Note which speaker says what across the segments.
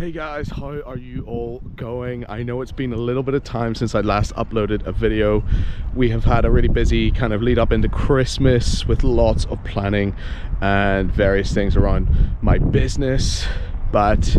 Speaker 1: Hey guys, how are you all going? I know it's been a little bit of time since I last uploaded a video. We have had a really busy kind of lead up into Christmas with lots of planning and various things around my business. But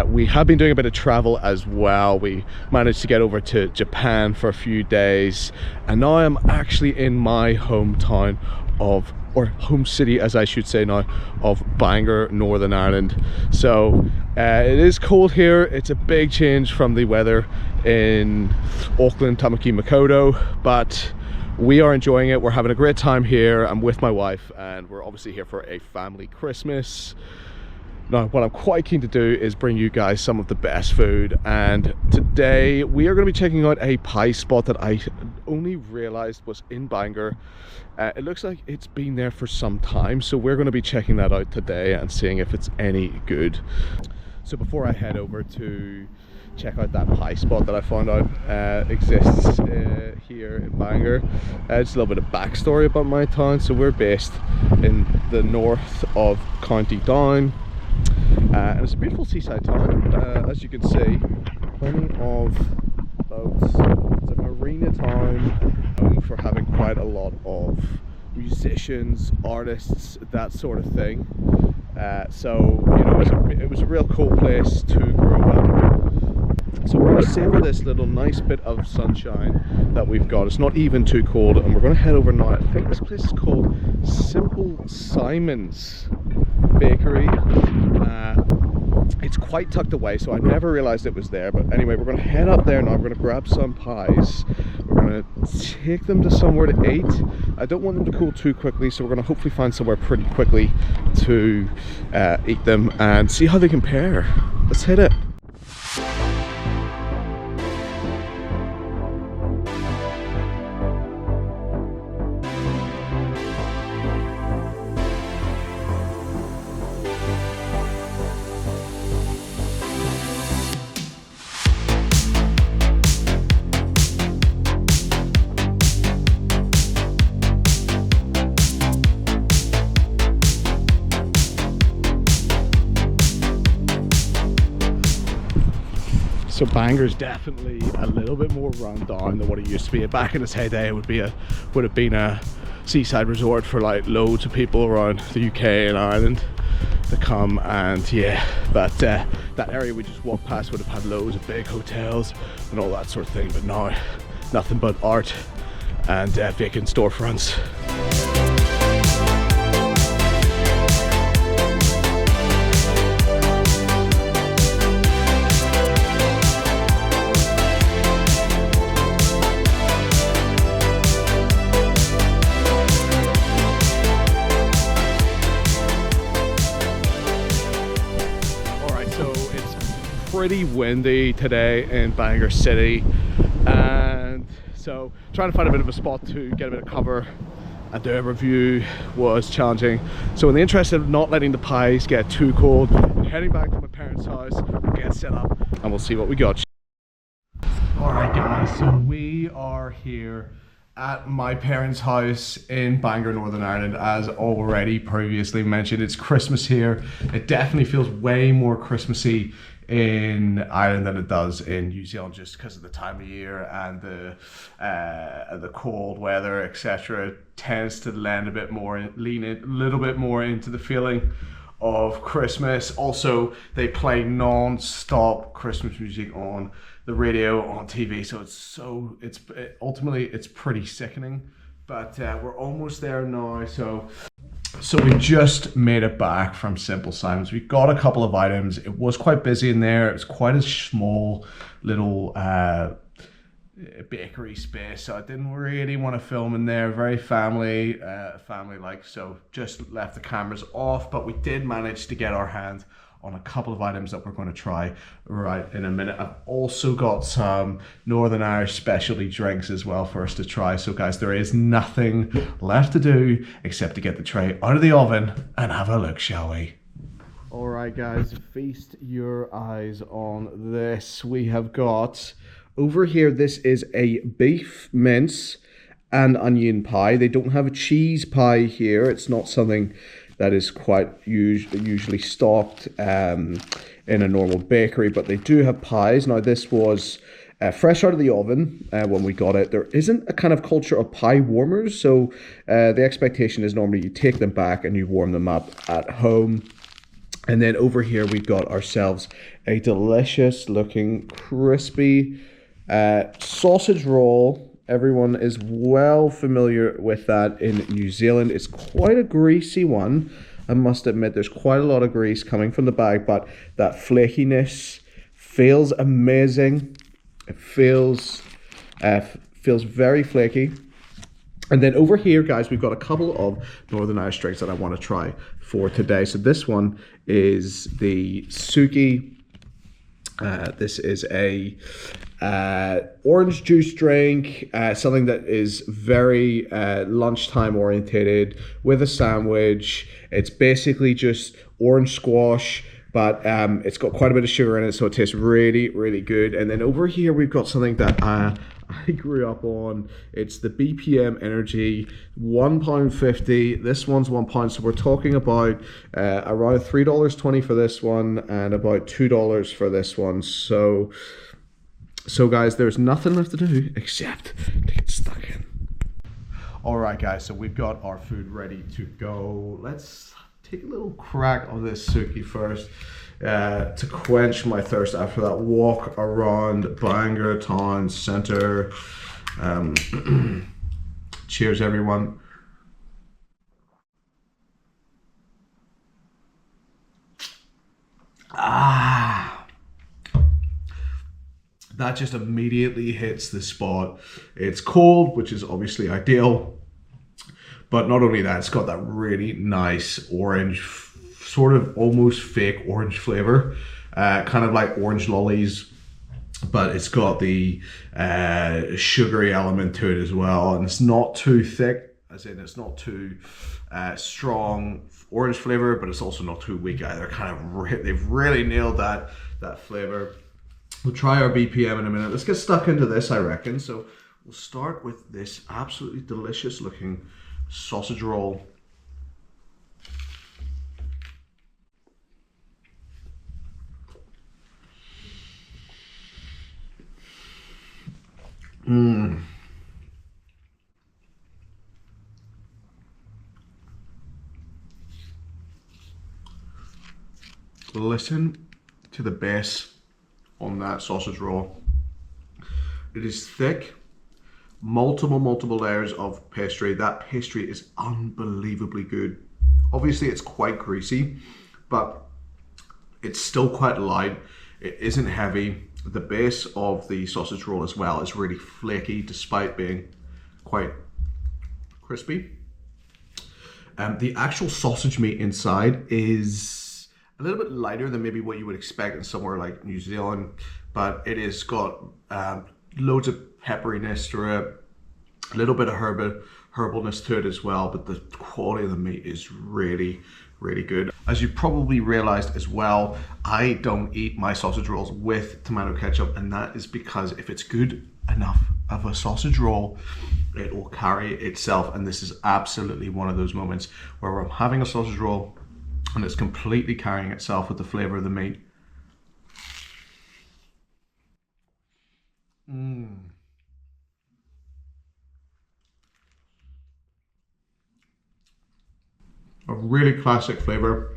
Speaker 1: we have been doing a bit of travel as well. We managed to get over to Japan for a few days, and now I'm actually in my hometown of, or home city as I should say now, of Bangor, Northern Ireland. So it is cold here. It's a big change from the weather in Auckland, Tamaki, Makaurau, but we are enjoying it. We're having a great time here. I'm with my wife and we're obviously here for a family Christmas. Now, what I'm quite keen to do is bring you guys some of the best food, and today we are going to be checking out a pie spot that I only realized was in Bangor. It looks like it's been there for some time, so we're going to be checking that out today and seeing if it's any good. So before I head over to check out that pie spot that I found out exists here in Bangor, just a little bit of backstory about my town. So we're based in the north of County Down. And it's a beautiful seaside town, as you can see. Plenty of boats. It's a marina town, known for having quite a lot of musicians, artists, that sort of thing. So you know, it was a real cool place to grow up. So we're going to savor this little nice bit of sunshine that we've got. It's not even too cold, and we're going to head over now. I think this place is called Simple Simon's Bakery. It's quite tucked away, so I never realized it was there. But anyway, we're going to head up there now. We're going to grab some pies. We're going to take them to somewhere to eat. I don't want them to cool too quickly, so we're going to hopefully find somewhere pretty quickly to eat them and see how they compare. Let's hit it. So Bangor's definitely a little bit more run down than what it used to be. Back in its heyday, it would have been a seaside resort for like loads of people around the UK and Ireland to come, and yeah, but that area we just walked past would have had loads of big hotels and all that sort of thing, but now nothing but art and vacant storefronts. Pretty windy today in Bangor City, and so trying to find a bit of a spot to get a bit of cover and do a review was challenging. So in the interest of not letting the pies get too cold, I'm heading back to my parents' house. We'll get set up and we'll see what we got. Alright guys, so we are here at my parents' house in Bangor, Northern Ireland. As already previously mentioned, it's Christmas here. It definitely feels way more Christmassy in Ireland than it does in New Zealand, just because of the time of year and the cold weather, etc. It tends to lend a bit more, lean in a little bit more into the feeling of Christmas. Also, they play non-stop Christmas music on the radio, on TV, so ultimately it's pretty sickening. But we're almost there now. So we just made it back from Simple Simon's. We got a couple of items. It was quite busy in there. It was quite a small little bakery space, so I didn't really want to film in there. Very family like, so just left the cameras off. But we did manage to get our hands on a couple of items that we're going to try right in a minute. I've also got some Northern Irish specialty drinks as well for us to try. So guys, there is nothing left to do except to get the tray out of the oven and have a look, shall we? All right guys, feast your eyes on this. We have got over here, this is a beef mince and onion pie. They don't have a cheese pie here. It's not something that is quite usually stocked in a normal bakery, but they do have pies. Now this was fresh out of the oven when we got it. There isn't a kind of culture of pie warmers, so the expectation is normally you take them back and you warm them up at home. And then over here we've got ourselves a delicious looking crispy sausage roll. Everyone is well familiar with that in New Zealand. It's quite a greasy one. I must admit there's quite a lot of grease coming from the bag, but that flakiness feels amazing. It feels very flaky. And then over here, guys, we've got a couple of Northern Irish drinks that I want to try for today. So this one is the Suki. This is a orange juice drink, something that is very lunchtime orientated with a sandwich. It's basically just orange squash, but it's got quite a bit of sugar in it, so it tastes really, really good. And then over here, we've got something that I grew up on. It's the BPM Energy, £1.50. This one's £1, so we're talking about around $3.20 for this one and about $2 for this one. So guys, there's nothing left to do except to get stuck in. All right, guys, so we've got our food ready to go. Let's take a little crack of this Suki first to quench my thirst after that walk around Bangor town centre. Cheers, everyone. That just immediately hits the spot. It's cold, which is obviously ideal, but not only that, it's got that really nice orange, sort of almost fake orange flavor, kind of like orange lollies, but it's got the sugary element to it as well, and it's not too thick, as in it's not too strong orange flavor, but it's also not too weak either. They've really nailed that flavor. We'll try our BPM in a minute. Let's get stuck into this, I reckon. So we'll start with this absolutely delicious looking sausage roll. Listen to the bass on that sausage roll. It is thick, multiple layers of pastry. That pastry is unbelievably good. Obviously it's quite greasy, but it's still quite light. It isn't heavy. The base of the sausage roll as well is really flaky despite being quite crispy. The actual sausage meat inside is a little bit lighter than maybe what you would expect in somewhere like New Zealand, but it has got loads of pepperiness to it, a little bit of herbalness to it as well, but the quality of the meat is really, really good. As you probably realized as well, I don't eat my sausage rolls with tomato ketchup, and that is because if it's good enough of a sausage roll, it will carry itself, and this is absolutely one of those moments where I'm having a sausage roll and it's completely carrying itself with the flavor of the meat. A really classic flavor.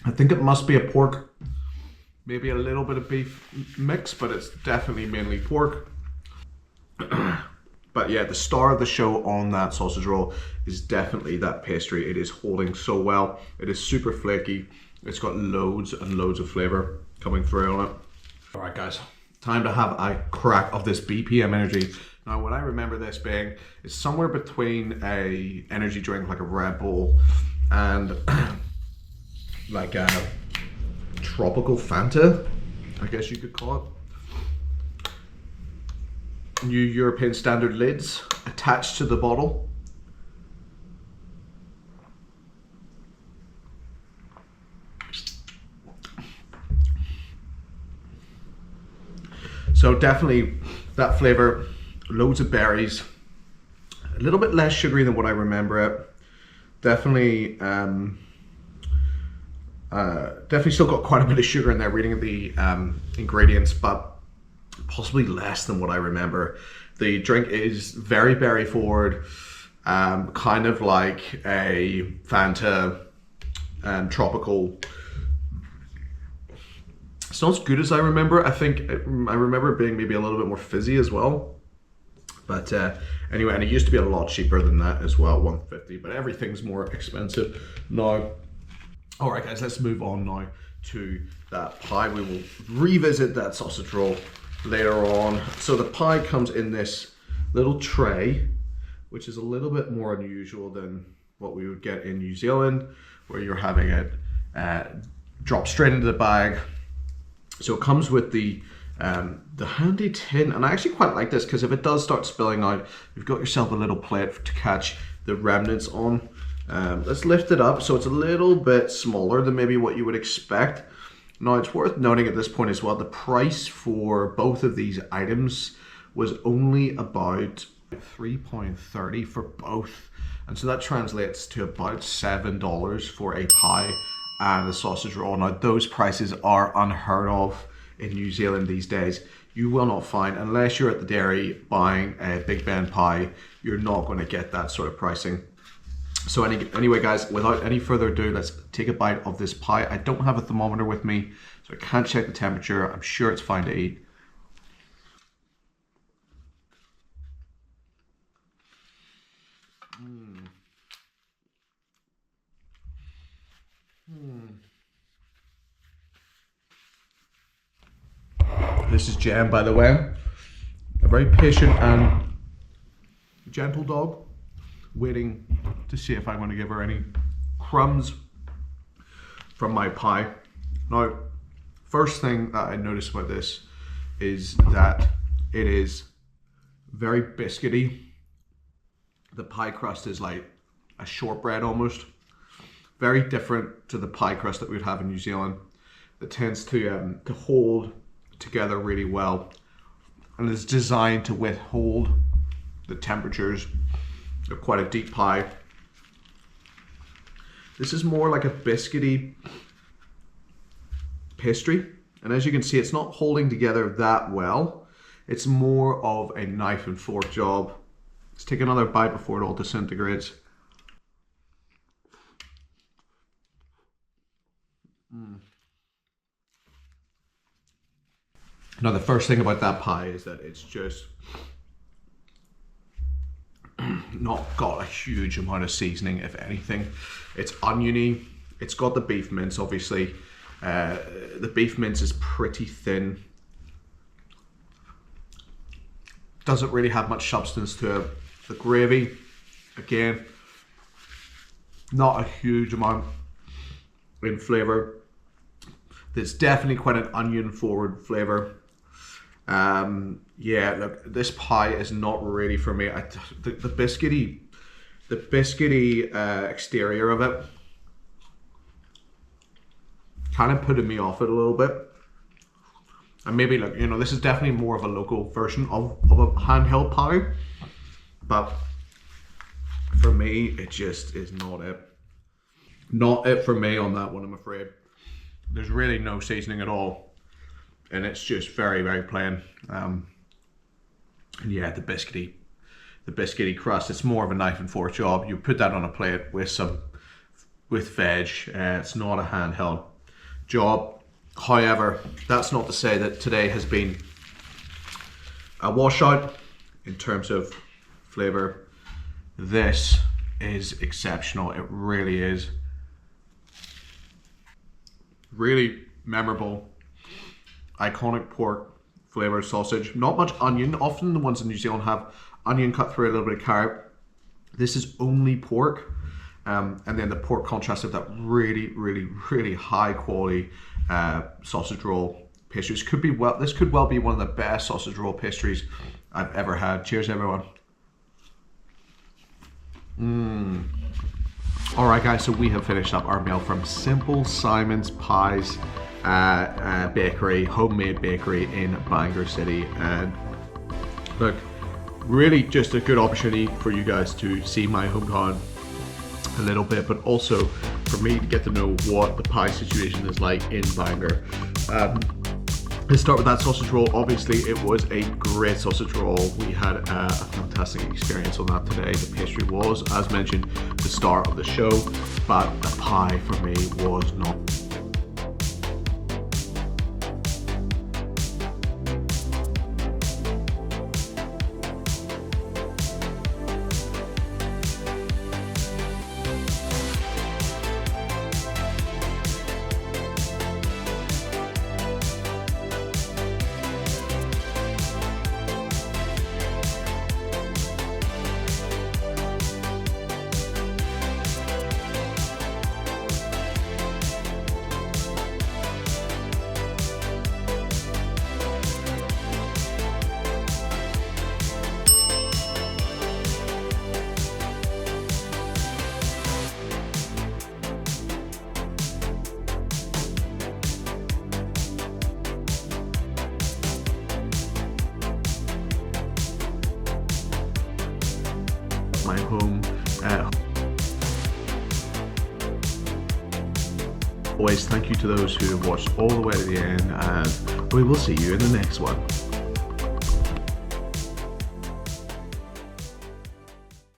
Speaker 1: I think it must be a pork, maybe a little bit of beef mix, but it's definitely mainly pork. But yeah, the star of the show on that sausage roll is definitely that pastry. It is holding so well. It is super flaky. It's got loads and loads of flavor coming through on it. All right, guys, time to have a crack of this BPM Energy. Now, what I remember this being is somewhere between a energy drink like a Red Bull and like a tropical Fanta, I guess you could call it. New European standard lids attached to the bottle. So definitely that flavor, loads of berries, a little bit less sugary than what I remember it. Definitely, definitely still got quite a bit of sugar in there reading the ingredients, but possibly less than what I remember. The drink is very berry forward, kind of like a Fanta tropical. It's not as good as I remember. I remember it being maybe a little bit more fizzy as well. But anyway, and it used to be a lot cheaper than that as well, $1.50, but everything's more expensive now. All right, guys, let's move on now to that pie. We will revisit that sausage roll later on. So the pie comes in this little tray, which is a little bit more unusual than what we would get in New Zealand, where you're having it drop straight into the bag. So it comes with the handy tin, and I actually quite like this because if it does start spilling out, you've got yourself a little plate to catch the remnants on. Let's lift it up so it's a little bit smaller than maybe what you would expect. Now it's worth noting at this point as well, the price for both of these items was only about £3.30 for both, and so that translates to about $7 for a pie and a sausage roll. Now those prices are unheard of in New Zealand these days. You will not find, unless you're at the dairy buying a Big Ben pie, you're not going to get that sort of pricing. So anyway guys, without any further ado, let's take a bite of this pie. I don't have a thermometer with me, so I can't check the temperature. I'm sure it's fine to eat. This is Jem, by the way, a very patient and gentle dog, waiting to see if I'm going to give her any crumbs from my pie. Now, first thing that I noticed about this is that it is very biscuity. The pie crust is like a shortbread almost. Very different to the pie crust that we would have in New Zealand. It tends to hold together really well, and is designed to withhold the temperatures of quite a deep pie. This is more like a biscuity pastry, and as you can see, it's not holding together that well. It's more of a knife and fork job. Let's take another bite before it all disintegrates. Now the first thing about that pie is that it's just not got a huge amount of seasoning, if anything. It's oniony, it's got the beef mince obviously. The beef mince is pretty thin. Doesn't really have much substance to it. The gravy, again, not a huge amount in flavour. There's definitely quite an onion forward flavour. Yeah, look, this pie is not really for me. The biscuity exterior of it kind of putting me off it a little bit. And maybe, like, you know, this is definitely more of a local version of a handheld pie, but for me, it just is not it. Not it for me on that one, I'm afraid. There's really no seasoning at all, and it's just very, very plain. And yeah, the biscuity crust, it's more of a knife and fork job. You put that on a plate with veg. It's not a handheld job. However, that's not to say that today has been a washout in terms of flavor. This is exceptional. It really is. Really memorable, iconic pork flavored sausage. Not much onion. Often the ones in New Zealand have onion cut through, a little bit of carrot. This is only pork. And then the pork contrast of that really, really, really high quality sausage roll pastries. This could well be one of the best sausage roll pastries I've ever had. Cheers, everyone. All right, guys, so we have finished up our meal from Simple Simon's Pies bakery, homemade bakery in Bangor City. And look, really just a good opportunity for you guys to see my hometown a little bit, but also for me to get to know what the pie situation is like in Bangor. Let's start with that sausage roll. Obviously, it was a great sausage roll. We had a fantastic experience on that today. The pastry was, as mentioned, the star of the show, but the pie for me was not. My home. Always thank you to those who have watched all the way to the end, and we will see you in the next one.